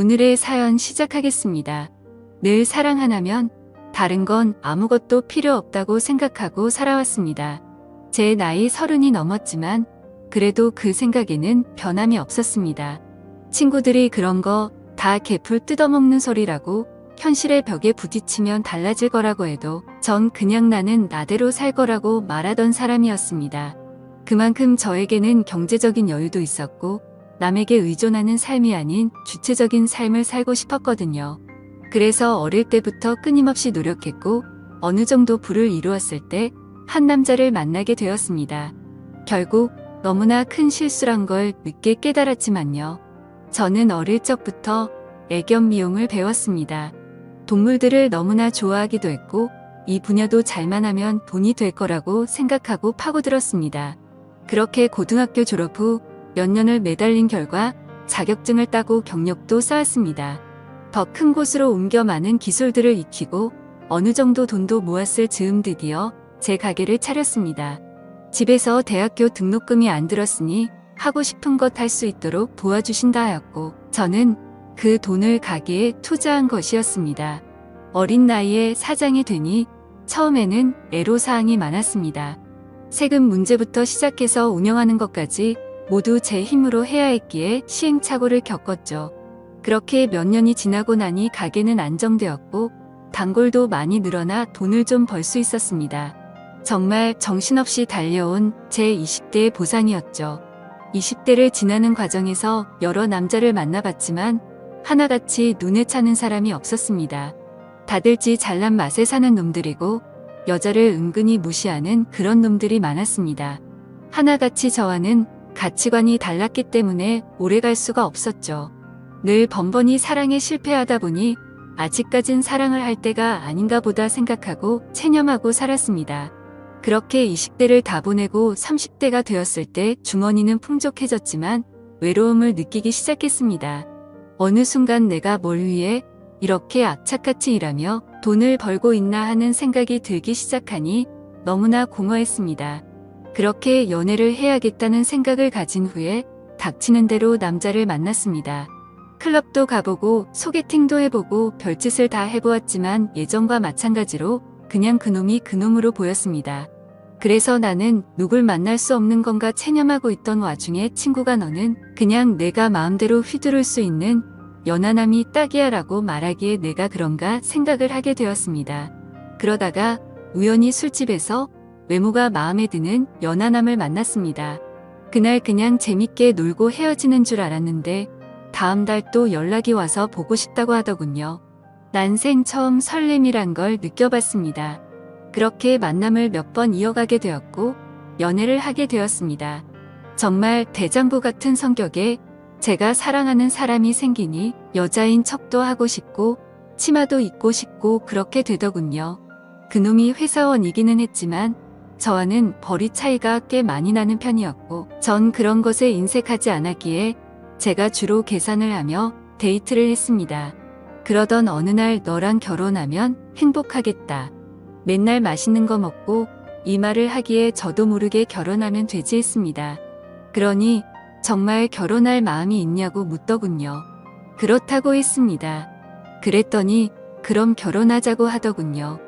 오늘의 사연 시작하겠습니다. 늘 사랑 하나면 다른 건 아무것도 필요 없다고 생각하고 살아왔습니다. 제 나이 30이 넘었지만 그래도 그 생각에는 변함이 없었습니다. 친구들이 그런 거 다 개풀 뜯어먹는 소리라고 현실의 벽에 부딪히면 달라질 거라고 해도 전 그냥 나는 나대로 살 거라고 말하던 사람이었습니다. 그만큼 저에게는 경제적인 여유도 있었고 남에게 의존하는 삶이 아닌 주체적인 삶을 살고 싶었거든요. 그래서 어릴 때부터 끊임없이 노력했고 어느 정도 부를 이루었을 때 한 남자를 만나게 되었습니다. 결국 너무나 큰 실수란 걸 늦게 깨달았지만요. 저는 어릴 적부터 애견 미용을 배웠습니다. 동물들을 너무나 좋아하기도 했고 이 분야도 잘만 하면 돈이 될 거라고 생각하고 파고들었습니다. 그렇게 고등학교 졸업 후 몇 년을 매달린 결과 자격증을 따고 경력도 쌓았습니다. 더 큰 곳으로 옮겨 많은 기술들을 익히고 어느 정도 돈도 모았을 즈음 드디어 제 가게를 차렸습니다. 집에서 대학교 등록금이 안 들었으니 하고 싶은 것 할 수 있도록 도와주신다 하였고 저는 그 돈을 가게에 투자한 것이었습니다. 어린 나이에 사장이 되니 처음에는 애로사항이 많았습니다. 세금 문제부터 시작해서 운영하는 것까지 모두 제 힘으로 해야 했기에 시행착오를 겪었죠. 그렇게 몇 년이 지나고 나니 가게는 안정되었고 단골도 많이 늘어나 돈을 좀 벌 수 있었습니다. 정말 정신없이 달려온 제 20대의 보상이었죠. 20대를 지나는 과정에서 여러 남자를 만나봤지만 하나같이 눈에 차는 사람이 없었습니다. 다들 지 잘난 맛에 사는 놈들이고 여자를 은근히 무시하는 그런 놈들이 많았습니다. 하나같이 저와는 가치관이 달랐기 때문에 오래갈 수가 없었죠. 늘 번번이 사랑에 실패하다 보니 아직까진 사랑을 할 때가 아닌가 보다 생각하고 체념하고 살았습니다. 그렇게 20대를 다 보내고 30대가 되었을 때 주머니는 풍족해졌지만 외로움을 느끼기 시작했습니다. 어느 순간 내가 뭘 위해 이렇게 악착같이 일하며 돈을 벌고 있나 하는 생각이 들기 시작하니 너무나 공허했습니다. 그렇게 연애를 해야겠다는 생각을 가진 후에 닥치는 대로 남자를 만났습니다. 클럽도 가보고 소개팅도 해보고 별짓을 다 해보았지만 예전과 마찬가지로 그냥 그놈이 그놈으로 보였습니다. 그래서 나는 누굴 만날 수 없는 건가 체념하고 있던 와중에 친구가 너는 그냥 내가 마음대로 휘두를 수 있는 연하남이 딱이야 라고 말하기에 내가 그런가 생각을 하게 되었습니다. 그러다가 우연히 술집에서 외모가 마음에 드는 연하남을 만났습니다. 그날 그냥 재밌게 놀고 헤어지는 줄 알았는데 다음 달 또 연락이 와서 보고 싶다고 하더군요. 난생 처음 설렘이란 걸 느껴봤습니다. 그렇게 만남을 몇 번 이어가게 되었고 연애를 하게 되었습니다. 정말 대장부 같은 성격에 제가 사랑하는 사람이 생기니 여자인 척도 하고 싶고 치마도 입고 싶고 그렇게 되더군요. 그놈이 회사원이기는 했지만 저와는 벌이 차이가 꽤 많이 나는 편이었고 전 그런 것에 인색하지 않았기에 제가 주로 계산을 하며 데이트를 했습니다. 그러던 어느 날 너랑 결혼하면 행복하겠다. 맨날 맛있는 거 먹고 이 말을 하기에 저도 모르게 결혼하면 되지 했습니다. 그러니 정말 결혼할 마음이 있냐고 묻더군요. 그렇다고 했습니다. 그랬더니 그럼 결혼하자고 하더군요.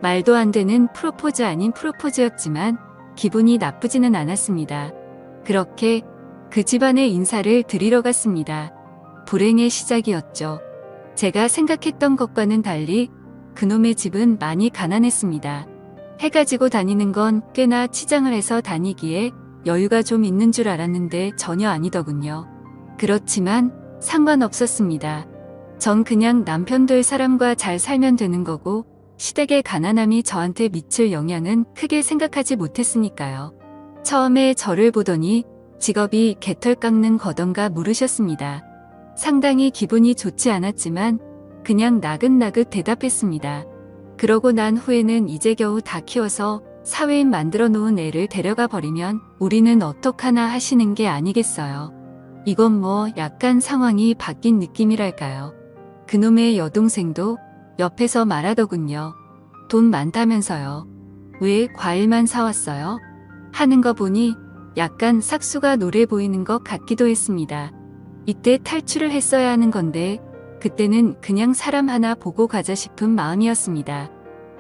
말도 안 되는 프로포즈 아닌 프로포즈였지만 기분이 나쁘지는 않았습니다. 그렇게 그 집안의 인사를 드리러 갔습니다. 불행의 시작이었죠. 제가 생각했던 것과는 달리 그놈의 집은 많이 가난했습니다. 해가지고 다니는 건 꽤나 치장을 해서 다니기에 여유가 좀 있는 줄 알았는데 전혀 아니더군요. 그렇지만 상관없었습니다. 전 그냥 남편 될 사람과 잘 살면 되는 거고 시댁의 가난함이 저한테 미칠 영향은 크게 생각하지 못했으니까요. 처음에 저를 보더니 직업이 개털 깎는 거던가 물으셨습니다. 상당히 기분이 좋지 않았지만 그냥 나긋나긋 대답했습니다. 그러고 난 후에는 이제 겨우 다 키워서 사회인 만들어 놓은 애를 데려가 버리면 우리는 어떡하나 하시는 게 아니겠어요. 이건 뭐 약간 상황이 바뀐 느낌이랄까요. 그놈의 여동생도 옆에서 말하더군요. 돈 많다면서요. 왜 과일만 사왔어요? 하는 거 보니 약간 싹수가 노래 보이는 것 같기도 했습니다. 이때 탈출을 했어야 하는 건데 그때는 그냥 사람 하나 보고 가자 싶은 마음이었습니다.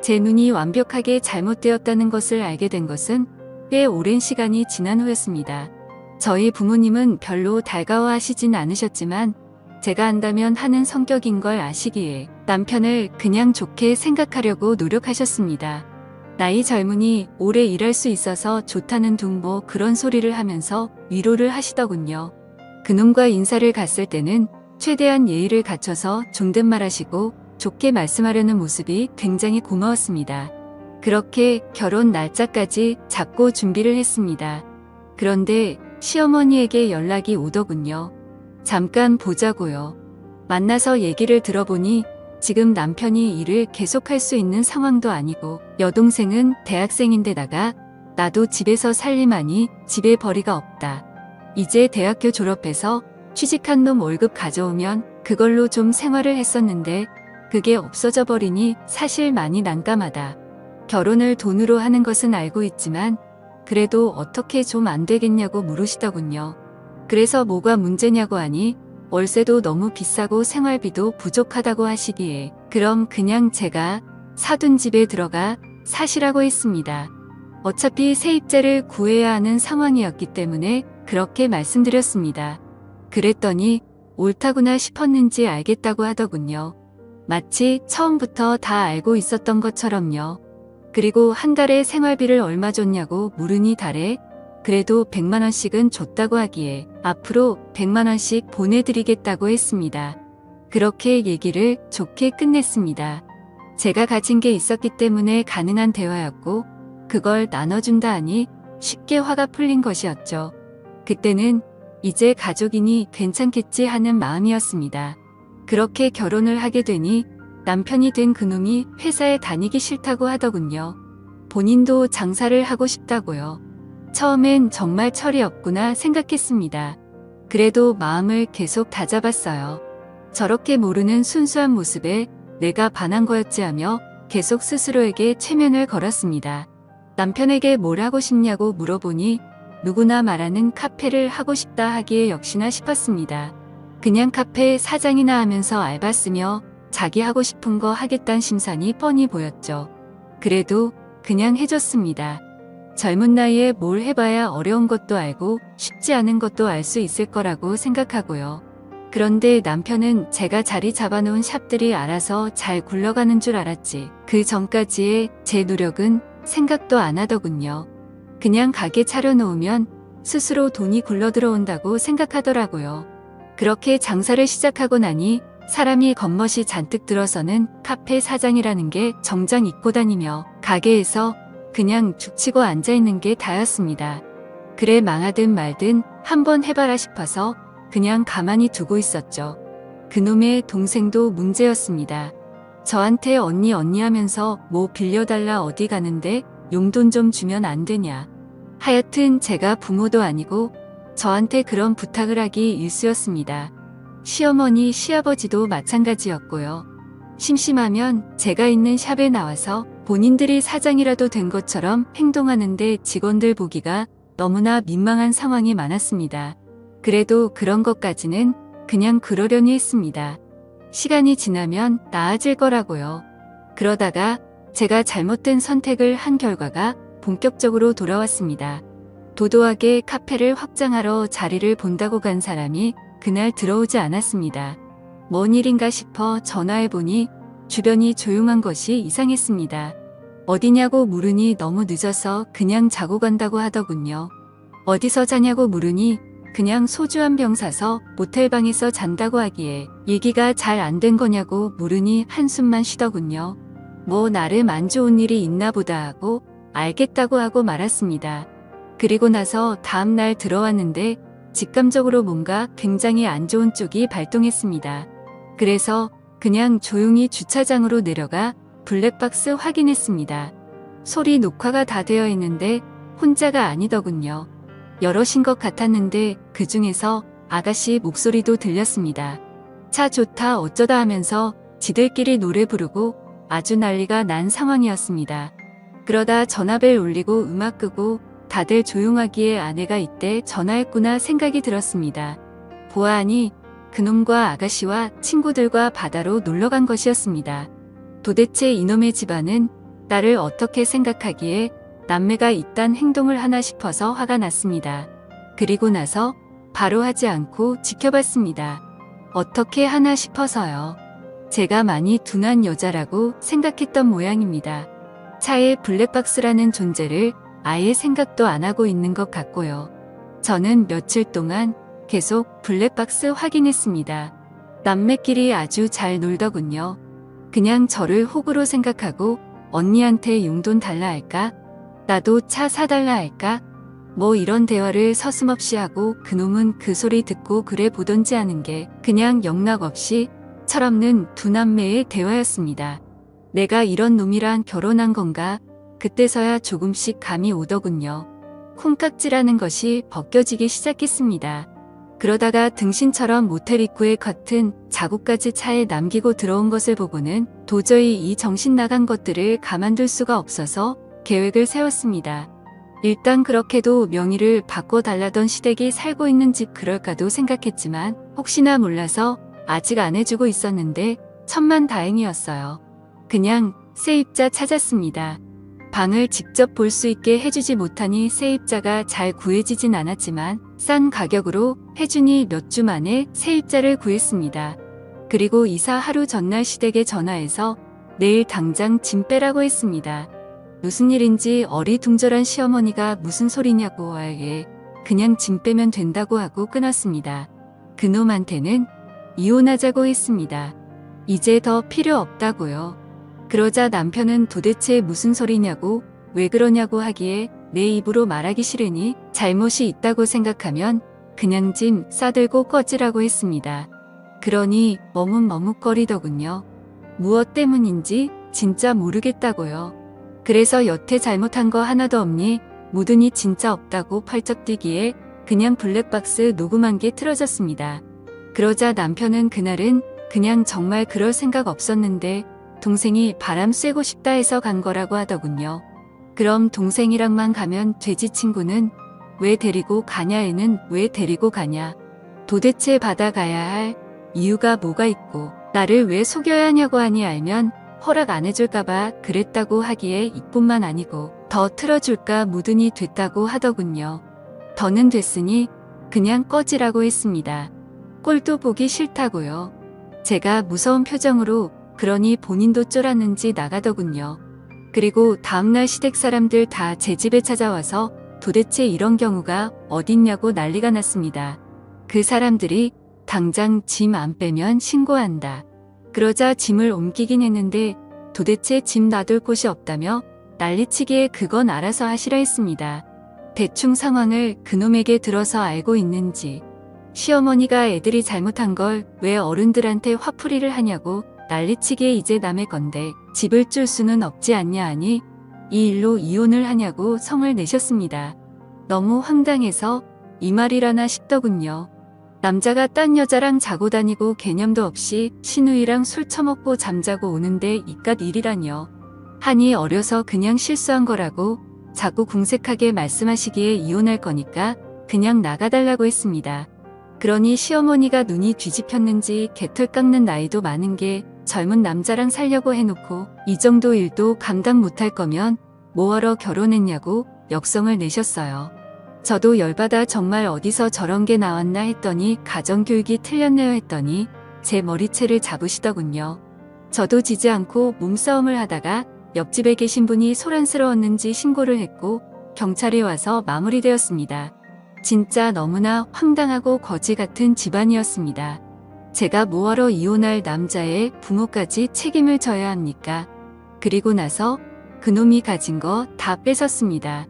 제 눈이 완벽하게 잘못되었다는 것을 알게 된 것은 꽤 오랜 시간이 지난 후였습니다. 저희 부모님은 별로 달가워하시진 않으셨지만 제가 한다면 하는 성격인 걸 아시기에 남편을 그냥 좋게 생각하려고 노력하셨습니다. 나이 젊으니 오래 일할 수 있어서 좋다는 둥 뭐 그런 소리를 하면서 위로를 하시더군요. 그놈과 인사를 갔을 때는 최대한 예의를 갖춰서 존댓말하시고 좋게 말씀하려는 모습이 굉장히 고마웠습니다. 그렇게 결혼 날짜까지 잡고 준비를 했습니다. 그런데 시어머니에게 연락이 오더군요. 잠깐 보자고요. 만나서 얘기를 들어보니 지금 남편이 일을 계속할 수 있는 상황도 아니고 여동생은 대학생인데다가 나도 집에서 살림하니 집에 벌이가 없다. 이제 대학교 졸업해서 취직한 놈 월급 가져오면 그걸로 좀 생활을 했었는데 그게 없어져 버리니 사실 많이 난감하다. 결혼을 돈으로 하는 것은 알고 있지만 그래도 어떻게 좀 안 되겠냐고 물으시더군요. 그래서 뭐가 문제냐고 하니 월세도 너무 비싸고 생활비도 부족하다고 하시기에 그럼 그냥 제가 사둔 집에 들어가 사시라고 했습니다. 어차피 세입자를 구해야 하는 상황이었기 때문에 그렇게 말씀드렸습니다. 그랬더니 옳다구나 싶었는지 알겠다고 하더군요. 마치 처음부터 다 알고 있었던 것처럼요. 그리고 한 달에 생활비를 얼마 줬냐고 물으니 달에 그래도 100만 원씩은 줬다고 하기에 앞으로 100만 원씩 보내드리겠다고 했습니다. 그렇게 얘기를 좋게 끝냈습니다. 제가 가진 게 있었기 때문에 가능한 대화였고 그걸 나눠준다 하니 쉽게 화가 풀린 것이었죠. 그때는 이제 가족이니 괜찮겠지 하는 마음이었습니다. 그렇게 결혼을 하게 되니 남편이 된 그놈이 회사에 다니기 싫다고 하더군요. 본인도 장사를 하고 싶다고요. 처음엔 정말 철이 없구나 생각했습니다. 그래도 마음을 계속 다잡았어요. 저렇게 모르는 순수한 모습에 내가 반한 거였지 하며 계속 스스로에게 체면을 걸었습니다. 남편에게 뭘 하고 싶냐고 물어보니 누구나 말하는 카페를 하고 싶다 하기에 역시나 싶었습니다. 그냥 카페 사장이나 하면서 알바 쓰며 자기 하고 싶은 거 하겠다는 심산이 뻔히 보였죠. 그래도 그냥 해줬습니다. 젊은 나이에 뭘 해봐야 어려운 것도 알고 쉽지 않은 것도 알 수 있을 거라고 생각하고요. 그런데 남편은 제가 자리 잡아놓은 샵들이 알아서 잘 굴러가는 줄 알았지. 그 전까지의 제 노력은 생각도 안 하더군요. 그냥 가게 차려놓으면 스스로 돈이 굴러 들어온다고 생각하더라고요. 그렇게 장사를 시작하고 나니 사람이 겉멋이 잔뜩 들어서는 카페 사장이라는 게 정장 입고 다니며 가게에서 그냥 죽치고 앉아있는 게 다였습니다. 그래 망하든 말든 한번 해봐라 싶어서 그냥 가만히 두고 있었죠. 그놈의 동생도 문제였습니다. 저한테 언니 하면서 뭐 빌려달라 어디 가는데 용돈 좀 주면 안 되냐. 하여튼 제가 부모도 아니고 저한테 그런 부탁을 하기 일쑤였습니다. 시어머니, 시아버지도 마찬가지였고요. 심심하면 제가 있는 샵에 나와서 본인들이 사장이라도 된 것처럼 행동하는데 직원들 보기가 너무나 민망한 상황이 많았습니다. 그래도 그런 것까지는 그냥 그러려니 했습니다. 시간이 지나면 나아질 거라고요. 그러다가 제가 잘못된 선택을 한 결과가 본격적으로 돌아왔습니다. 도도하게 카페를 확장하러 자리를 본다고 간 사람이 그날 들어오지 않았습니다. 뭔 일인가 싶어 전화해보니 주변이 조용한 것이 이상했습니다. 어디냐고 물으니 너무 늦어서 그냥 자고 간다고 하더군요. 어디서 자냐고 물으니 그냥 소주 한 병 사서 모텔방에서 잔다고 하기에 얘기가 잘 안 된 거냐고 물으니 한숨만 쉬더군요. 뭐 나름 안 좋은 일이 있나 보다 하고 알겠다고 하고 말았습니다. 그리고 나서 다음날 들어왔는데 직감적으로 뭔가 굉장히 안 좋은 쪽이 발동했습니다. 그래서 그냥 조용히 주차장으로 내려가 블랙박스 확인했습니다. 소리 녹화가 다 되어 있는데 혼자가 아니더군요. 여럿인 것 같았는데 그 중에서 아가씨 목소리도 들렸습니다. 차 좋다 어쩌다 하면서 지들끼리 노래 부르고 아주 난리가 난 상황이었습니다. 그러다 전화벨 울리고 음악 끄고 다들 조용하기에 아내가 이때 전화했구나 생각이 들었습니다. 보아하니 그놈과 아가씨와 친구들과 바다로 놀러 간 것이었습니다. 도대체 이놈의 집안은 나를 어떻게 생각하기에 남매가 이딴 행동을 하나 싶어서 화가 났습니다. 그리고 나서 바로 하지 않고 지켜봤습니다. 어떻게 하나 싶어서요. 제가 많이 둔한 여자라고 생각했던 모양입니다. 차에 블랙박스라는 존재를 아예 생각도 안 하고 있는 것 같고요. 저는 며칠 동안 계속 블랙박스 확인했습니다. 남매끼리 아주 잘 놀더군요. 그냥 저를 호구로 생각하고 언니한테 용돈 달라 할까? 나도 차 사달라 할까? 뭐 이런 대화를 서슴없이 하고 그놈은 그 소리 듣고 그래 보던지 하는 게 그냥 영락없이 철없는 두 남매의 대화였습니다. 내가 이런 놈이랑 결혼한 건가? 그때서야 조금씩 감이 오더군요. 콩깍지라는 것이 벗겨지기 시작했습니다. 그러다가 등신처럼 모텔 입구의 커튼 자국까지 차에 남기고 들어온 것을 보고는 도저히 이 정신 나간 것들을 가만둘 수가 없어서 계획을 세웠습니다. 일단 그렇게도 명의를 바꿔달라던 시댁이 살고 있는 집 그럴까도 생각했지만 혹시나 몰라서 아직 안 해주고 있었는데 천만다행이었어요. 그냥 세입자 찾았습니다. 방을 직접 볼 수 있게 해주지 못하니 세입자가 잘 구해지진 않았지만 싼 가격으로 해주니 몇 주 만에 세입자를 구했습니다. 그리고 이사 하루 전날 시댁에 전화해서 내일 당장 짐 빼라고 했습니다. 무슨 일인지 어리둥절한 시어머니가 무슨 소리냐고 하에 그냥 짐 빼면 된다고 하고 끊었습니다. 그놈한테는 이혼하자고 했습니다. 이제 더 필요 없다고요. 그러자 남편은 도대체 무슨 소리냐고 왜 그러냐고 하기에 내 입으로 말하기 싫으니 잘못이 있다고 생각하면 그냥 짐 싸들고 꺼지라고 했습니다. 그러니 머뭇머뭇거리더군요. 무엇 때문인지 진짜 모르겠다고요. 그래서 여태 잘못한 거 하나도 없니? 묻으니 진짜 없다고 펄쩍 뛰기에 그냥 블랙박스 녹음한 게 틀어졌습니다. 그러자 남편은 그날은 그냥 정말 그럴 생각 없었는데 동생이 바람 쐬고 싶다 해서 간 거라고 하더군요. 그럼 동생이랑만 가면 되지 친구는 왜 데리고 가냐에는 왜 데리고 가냐. 도대체 받아가야 할 이유가 뭐가 있고 나를 왜 속여야 하냐고 하니 알면 허락 안 해줄까봐 그랬다고 하기에 이뿐만 아니고 더 틀어줄까 묻으니 됐다고 하더군요. 더는 됐으니 그냥 꺼지라고 했습니다. 꼴도 보기 싫다고요. 제가 무서운 표정으로 그러니 본인도 쫄았는지 나가더군요. 그리고 다음날 시댁 사람들 다 제 집에 찾아와서 도대체 이런 경우가 어딨냐고 난리가 났습니다. 그 사람들이 당장 짐 안 빼면 신고한다. 그러자 짐을 옮기긴 했는데 도대체 짐 놔둘 곳이 없다며 난리치기에 그건 알아서 하시라 했습니다. 대충 상황을 그놈에게 들어서 알고 있는지 시어머니가 애들이 잘못한 걸 왜 어른들한테 화풀이를 하냐고 난리치기에 이제 남의 건데 집을 줄 수는 없지 않냐 하니 이 일로 이혼을 하냐고 성을 내셨습니다. 너무 황당해서 이 말이라나 싶더군요. 남자가 딴 여자랑 자고 다니고 개념도 없이 시누이랑 술 처먹고 잠자고 오는데 이깟 일이라뇨. 하니 어려서 그냥 실수한 거라고 자꾸 궁색하게 말씀하시기에 이혼할 거니까 그냥 나가달라고 했습니다. 그러니 시어머니가 눈이 뒤집혔는지 개털 깎는 나이도 많은 게 젊은 남자랑 살려고 해놓고 이 정도 일도 감당 못할 거면 뭐하러 결혼했냐고 역성을 내셨어요. 저도 열받아 정말 어디서 저런 게 나왔나 했더니 가정교육이 틀렸네요 했더니 제 머리채를 잡으시더군요. 저도 지지 않고 몸싸움을 하다가 옆집에 계신 분이 소란스러웠는지 신고를 했고 경찰이 와서 마무리되었습니다. 진짜 너무나 황당하고 거지 같은 집안이었습니다. 제가 뭐하러 이혼할 남자의 부모까지 책임을 져야 합니까? 그리고 나서 그놈이 가진 거 다 뺏었습니다.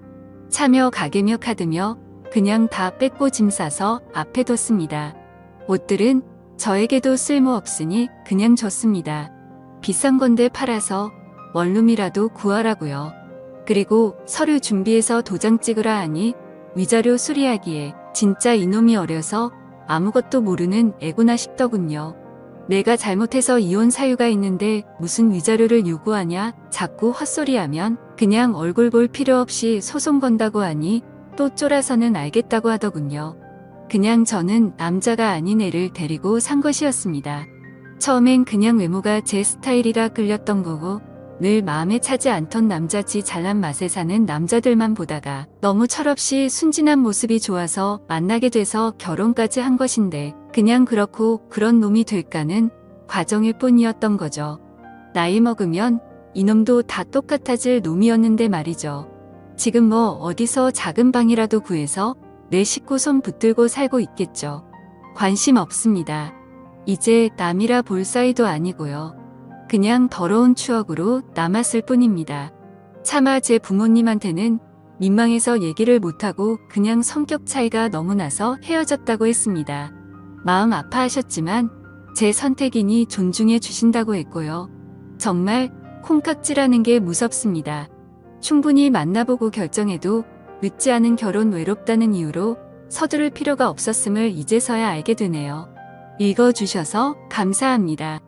차며 가게며 카드며 그냥 다 뺏고 짐 싸서 앞에 뒀습니다. 옷들은 저에게도 쓸모없으니 그냥 줬습니다. 비싼 건데 팔아서 원룸이라도 구하라고요. 그리고 서류 준비해서 도장 찍으라 하니 위자료 수리하기에 진짜 이놈이 어려서 아무것도 모르는 애구나 싶더군요. 내가 잘못해서 이혼 사유가 있는데 무슨 위자료를 요구하냐 자꾸 헛소리하면 그냥 얼굴 볼 필요 없이 소송 건다고 하니 또 쫄아서는 알겠다고 하더군요. 그냥 저는 남자가 아닌 애를 데리고 산 것이었습니다. 처음엔 그냥 외모가 제 스타일이라 끌렸던 거고 늘 마음에 차지 않던 남자지 잘난 맛에 사는 남자들만 보다가 너무 철없이 순진한 모습이 좋아서 만나게 돼서 결혼까지 한 것인데 그냥 그렇고 그런 놈이 될까는 과정일 뿐이었던 거죠. 나이 먹으면 이놈도 다 똑같아질 놈이었는데 말이죠. 지금 뭐 어디서 작은 방이라도 구해서 내 식구 손 붙들고 살고 있겠죠. 관심 없습니다. 이제 남이라 볼 사이도 아니고요. 그냥 더러운 추억으로 남았을 뿐입니다. 차마 제 부모님한테는 민망해서 얘기를 못하고 그냥 성격 차이가 너무 나서 헤어졌다고 했습니다. 마음 아파하셨지만 제 선택이니 존중해 주신다고 했고요. 정말 콩깍지라는 게 무섭습니다. 충분히 만나보고 결정해도 늦지 않은 결혼 외롭다는 이유로 서두를 필요가 없었음을 이제서야 알게 되네요. 읽어주셔서 감사합니다.